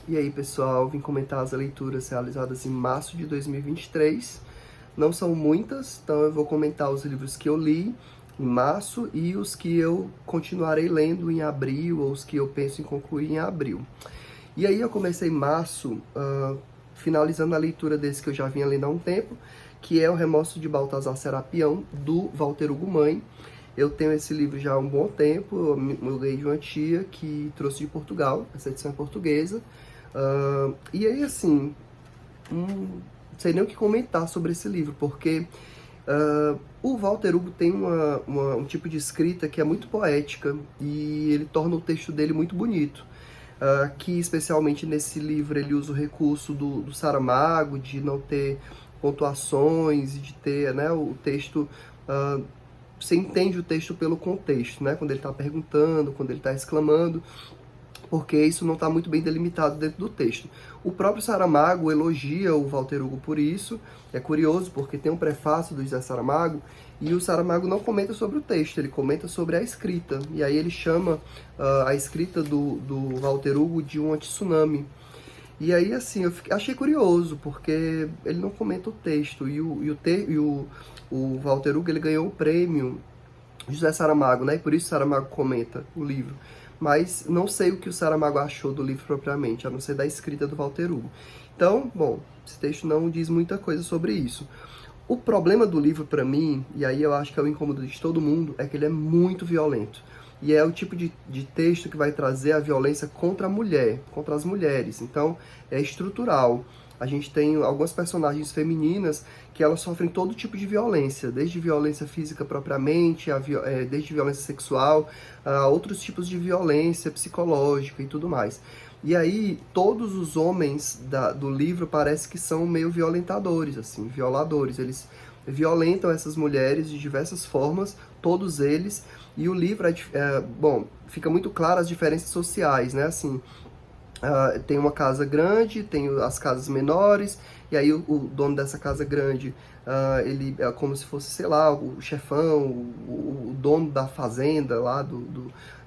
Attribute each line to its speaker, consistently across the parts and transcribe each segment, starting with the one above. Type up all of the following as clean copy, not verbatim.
Speaker 1: E aí, pessoal, vim comentar as leituras realizadas em março de 2023. Não são muitas, então eu vou comentar os livros que eu li em março e os que eu continuarei lendo em abril, ou os que eu penso em concluir em abril. E aí eu comecei em março, finalizando a leitura desse que eu já vinha lendo há um tempo, que é O Remorso de Baltazar Serapião, do Walter Ugumãe. Mãe. Eu tenho esse livro já há um bom tempo, eu ganhei de uma tia que trouxe de Portugal, essa edição é portuguesa. E aí, assim, não sei nem o que comentar sobre esse livro, porque o Walter Hugo tem um tipo de escrita que é muito poética e ele torna o texto dele muito bonito. Que especialmente nesse livro ele usa o recurso do Saramago, de não ter pontuações e de ter, né, o texto... você entende o texto pelo contexto, né? Quando ele está perguntando, quando ele está exclamando, porque isso não está muito bem delimitado dentro do texto. O próprio Saramago elogia o Walter Hugo por isso. É curioso, porque tem um prefácio do José Saramago, e o Saramago não comenta sobre o texto, ele comenta sobre a escrita. E aí ele chama a escrita do Walter Hugo de um tsunami. E aí, assim, achei curioso, porque ele não comenta o texto, o Walter Hugo, ele ganhou o prêmio José Saramago, né? E por isso Saramago comenta o livro. Mas não sei o que o Saramago achou do livro propriamente, a não ser da escrita do Walter Hugo. Então, bom, esse texto não diz muita coisa sobre isso. O problema do livro para mim, e aí eu acho que é o incômodo de todo mundo, é que ele é muito violento. E é o tipo de texto que vai trazer a violência contra a mulher, contra as mulheres. Então, é estrutural. A gente tem algumas personagens femininas que elas sofrem todo tipo de violência, desde violência física propriamente, desde violência sexual, a outros tipos de violência psicológica e tudo mais. E aí, todos os homens do livro parece que são meio violentadores, assim, violadores. Eles violentam essas mulheres de diversas formas, todos eles, e o livro, bom, fica muito claro as diferenças sociais, né, assim, tem uma casa grande, tem as casas menores, e aí o dono dessa casa grande, ele é como se fosse, sei lá, o chefão, o dono da fazenda lá,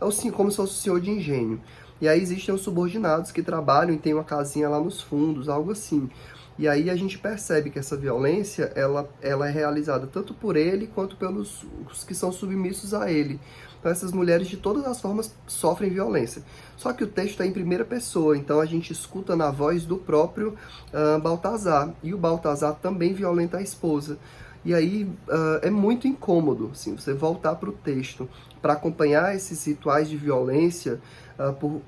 Speaker 1: é assim, como se fosse o senhor de engenho. E aí existem os subordinados que trabalham e tem uma casinha lá nos fundos, algo assim. E aí a gente percebe que essa violência, ela é realizada tanto por ele, quanto pelos os que são submissos a ele. Então essas mulheres de todas as formas sofrem violência. Só que o texto está em primeira pessoa, então a gente escuta na voz do próprio Baltazar. E o Baltazar também violenta a esposa. E aí é muito incômodo, assim, você voltar para o texto para acompanhar esses rituais de violência por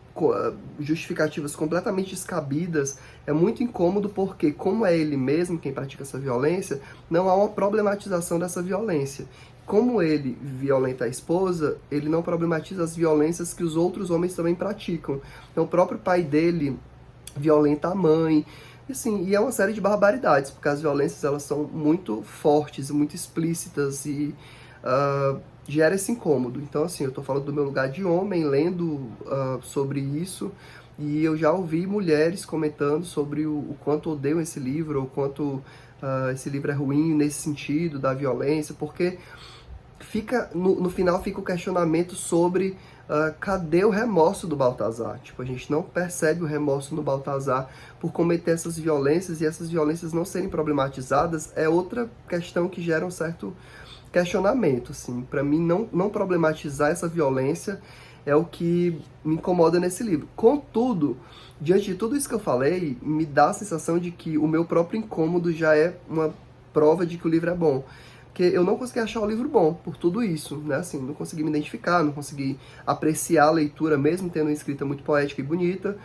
Speaker 1: justificativas completamente descabidas. É muito incômodo porque, como é ele mesmo quem pratica essa violência, não há uma problematização dessa violência. Como ele violenta a esposa, ele não problematiza as violências que os outros homens também praticam. Então, o próprio pai dele violenta a mãe. Assim, e é uma série de barbaridades, porque as violências elas são muito fortes, muito explícitas e gera esse incômodo. Então, assim, eu tô falando do meu lugar de homem, lendo sobre isso, e eu já ouvi mulheres comentando sobre o quanto odeiam esse livro, ou quanto esse livro é ruim nesse sentido, da violência, porque no final fica o questionamento sobre cadê o remorso do Baltazar? Tipo, a gente não percebe o remorso no Baltazar por cometer essas violências, e essas violências não serem problematizadas é outra questão que gera um certo questionamento, assim. Para mim, não problematizar essa violência é o que me incomoda nesse livro. Contudo, diante de tudo isso que eu falei, me dá a sensação de que o meu próprio incômodo já é uma prova de que o livro é bom. Porque eu não consegui achar o livro bom por tudo isso, né? Assim, não consegui me identificar, não consegui apreciar a leitura, mesmo tendo uma escrita muito poética e bonita,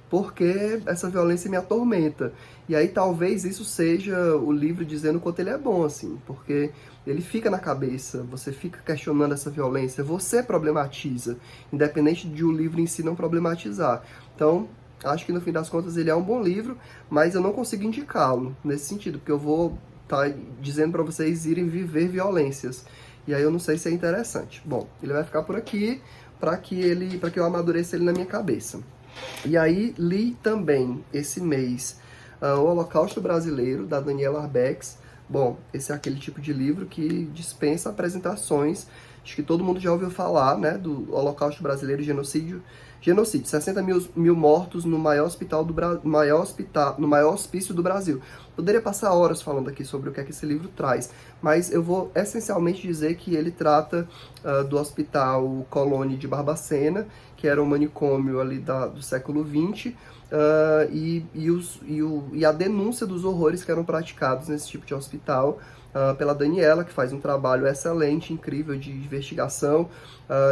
Speaker 1: porque essa violência me atormenta. E aí talvez isso seja o livro dizendo o quanto ele é bom, assim, porque ele fica na cabeça, você fica questionando essa violência, você problematiza, independente de o livro em si não problematizar. Então, acho que no fim das contas ele é um bom livro, mas eu não consigo indicá-lo nesse sentido, porque eu vou tá dizendo para vocês irem viver violências. E aí eu não sei se é interessante. Bom, ele vai ficar por aqui para que eu amadureça ele na minha cabeça. E aí li também esse mês O Holocausto Brasileiro, da Daniela Arbex. Bom, esse é aquele tipo de livro que dispensa apresentações Acho que todo mundo já ouviu falar, né, do Holocausto Brasileiro e Genocídio. 60 mil mortos no maior hospital no maior hospício do Brasil. Poderia passar horas falando aqui sobre o que é que esse livro traz, mas eu vou essencialmente dizer que ele trata do Hospital Colônia de Barbacena, que era um manicômio ali do século XX, e a denúncia dos horrores que eram praticados nesse tipo de hospital, pela Daniela, que faz um trabalho excelente, incrível de investigação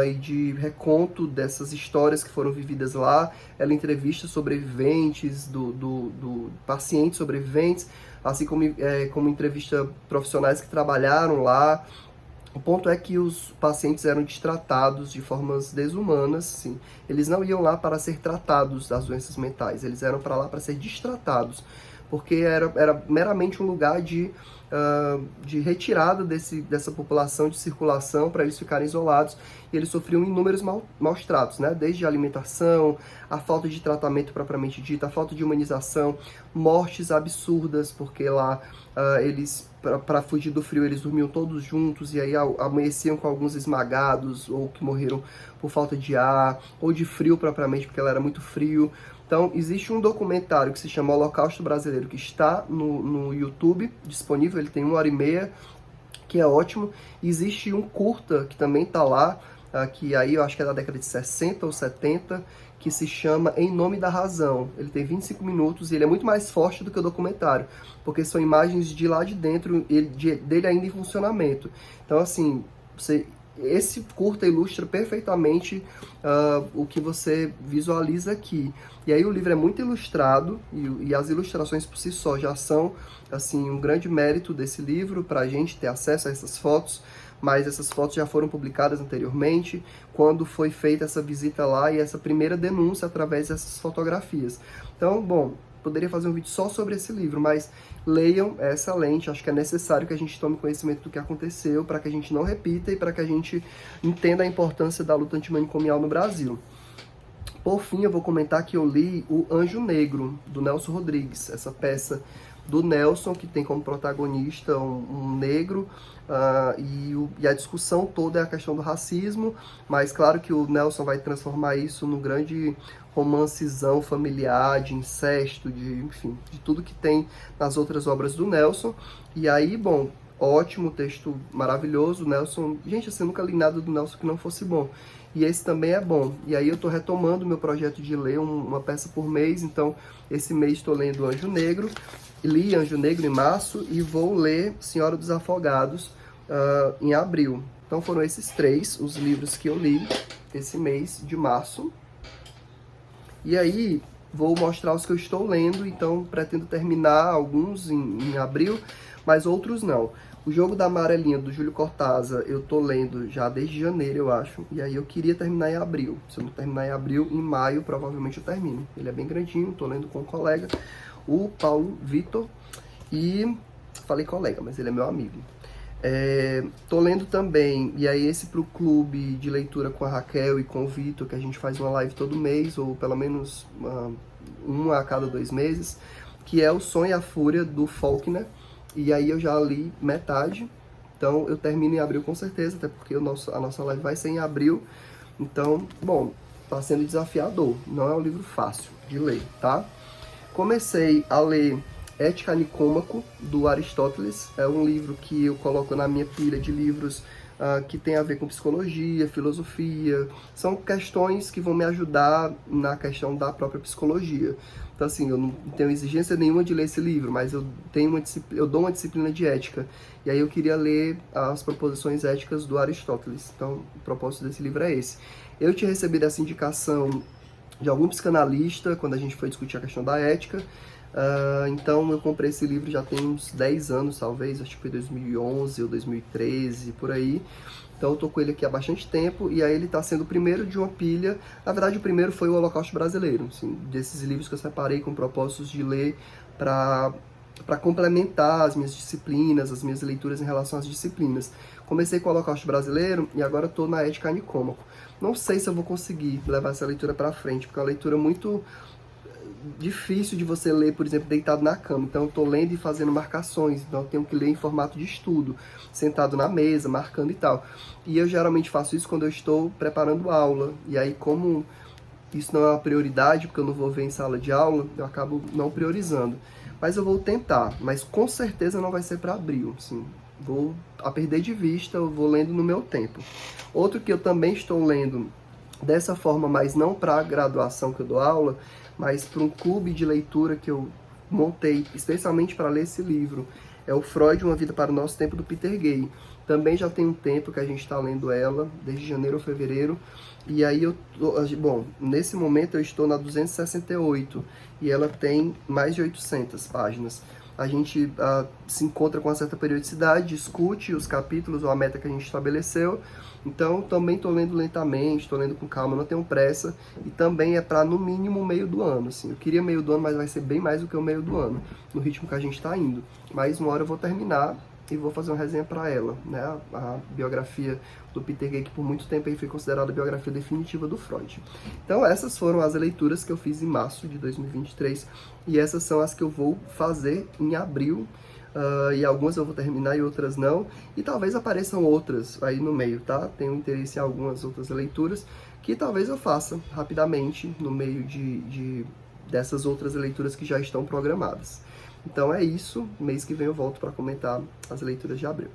Speaker 1: e de reconto dessas histórias que foram vividas lá. Ela entrevista sobreviventes, pacientes sobreviventes, assim como entrevista profissionais que trabalharam lá. O ponto é que os pacientes eram destratados de formas desumanas, sim. Eles não iam lá para ser tratados das doenças mentais, eles eram para lá para ser destratados, porque era meramente um lugar de retirada dessa população de circulação para eles ficarem isolados, e eles sofriam inúmeros maus tratos, né? Desde a alimentação, a falta de tratamento propriamente dito, a falta de humanização, mortes absurdas, porque lá eles, para fugir do frio, eles dormiam todos juntos e aí amanheciam com alguns esmagados ou que morreram por falta de ar ou de frio propriamente, porque ela era muito frio. Então, existe um documentário que se chama Holocausto Brasileiro, que está no YouTube, disponível, ele tem 1h30, que é ótimo. Existe um curta, que também está lá, que aí eu acho que é da década de 60 ou 70, que se chama Em Nome da Razão. Ele tem 25 minutos e ele é muito mais forte do que o documentário, porque são imagens de lá de dentro, dele ainda em funcionamento. Então, assim, esse curta ilustra perfeitamente o que você visualiza aqui. E aí o livro é muito ilustrado, e as ilustrações por si só já são assim, um grande mérito desse livro para a gente ter acesso a essas fotos, mas essas fotos já foram publicadas anteriormente, quando foi feita essa visita lá e essa primeira denúncia através dessas fotografias. Então, bom, poderia fazer um vídeo só sobre esse livro, mas leiam, é excelente, acho que é necessário que a gente tome conhecimento do que aconteceu, para que a gente não repita e para que a gente entenda a importância da luta antimanicomial no Brasil. Por fim, eu vou comentar que eu li O Anjo Negro, do Nelson Rodrigues, essa peça do Nelson, que tem como protagonista um negro, e a discussão toda é a questão do racismo, mas claro que o Nelson vai transformar isso num grande romancezão familiar, de incesto, enfim, de tudo que tem nas outras obras do Nelson. E aí, bom, ótimo, texto maravilhoso, Nelson. Gente, assim, eu nunca li nada do Nelson que não fosse bom. E esse também é bom. E aí eu tô retomando o meu projeto de ler uma peça por mês, então esse mês estou lendo Anjo Negro, li Anjo Negro em março e vou ler Senhora dos Afogados em abril. Então foram esses 3 os livros que eu li esse mês de março. E aí, vou mostrar os que eu estou lendo, então pretendo terminar alguns em abril, mas outros não. O Jogo da Amarelinha, do Júlio Cortázar, eu tô lendo já desde janeiro, eu acho, e aí eu queria terminar em abril. Se eu não terminar em abril, em maio, provavelmente eu termino. Ele é bem grandinho, tô lendo com um colega, o Paulo Vitor, e falei colega, mas ele é meu amigo. Tô lendo também, e aí esse pro clube de leitura com a Raquel e com o Vitor, que a gente faz uma live todo mês, ou pelo menos uma a cada 2 meses, que é O Sonho e a Fúria, do Faulkner, e aí eu já li metade, então eu termino em abril com certeza, até porque a nossa live vai ser em abril, então, bom, tá sendo desafiador, não é um livro fácil de ler, tá? Comecei a ler Ética Nicômaco, do Aristóteles. É um livro que eu coloco na minha pilha de livros que tem a ver com psicologia, filosofia. São questões que vão me ajudar na questão da própria psicologia. Então, assim, eu não tenho exigência nenhuma de ler esse livro, mas eu dou uma disciplina de ética. E aí eu queria ler as proposições éticas do Aristóteles. Então, o propósito desse livro é esse. Eu tinha recebido essa indicação de algum psicanalista quando a gente foi discutir a questão da ética. Então eu comprei esse livro já tem uns 10 anos, talvez, acho que foi 2011 ou 2013, por aí. Então eu tô com ele aqui há bastante tempo, e aí ele tá sendo o primeiro de uma pilha. Na verdade, o primeiro foi o Holocausto Brasileiro, assim, desses livros que eu separei com propósitos de ler para complementar as minhas disciplinas, as minhas leituras em relação às disciplinas. Comecei com o Holocausto Brasileiro e agora estou na Ética Nicômaco. Não sei se eu vou conseguir levar essa leitura para frente, porque é uma leitura muito difícil de você ler, por exemplo, deitado na cama. Então eu estou lendo e fazendo marcações, então eu tenho que ler em formato de estudo, sentado na mesa, marcando e tal. E eu geralmente faço isso quando eu estou preparando aula, e aí como isso não é uma prioridade, porque eu não vou ver em sala de aula, eu acabo não priorizando. Mas eu vou tentar, mas com certeza não vai ser para abril, assim. Vou a perder de vista, eu vou lendo no meu tempo. Outro que eu também estou lendo dessa forma, mas não para a graduação que eu dou aula, mas para um clube de leitura que eu montei especialmente para ler esse livro, é o Freud, Uma Vida para o Nosso Tempo, do Peter Gay. Também já tem um tempo que a gente está lendo ela, desde janeiro ou fevereiro, e aí bom, nesse momento eu estou na 268, e ela tem mais de 800 páginas. A gente se encontra com uma certa periodicidade, discute os capítulos ou a meta que a gente estabeleceu. Então, também estou lendo lentamente, estou lendo com calma, não tenho pressa. E também é para, no mínimo, o meio do ano. Assim. Eu queria meio do ano, mas vai ser bem mais do que o meio do ano, no ritmo que a gente está indo. Mas uma hora eu vou terminar e vou fazer uma resenha para ela, né? A biografia do Peter Gay, que por muito tempo aí foi considerada a biografia definitiva do Freud. Então essas foram as leituras que eu fiz em março de 2023, e essas são as que eu vou fazer em abril, e algumas eu vou terminar e outras não, e talvez apareçam outras aí no meio, tá? Tenho interesse em algumas outras leituras, que talvez eu faça rapidamente no meio dessas outras leituras que já estão programadas. Então é isso, mês que vem eu volto para comentar as leituras de abril.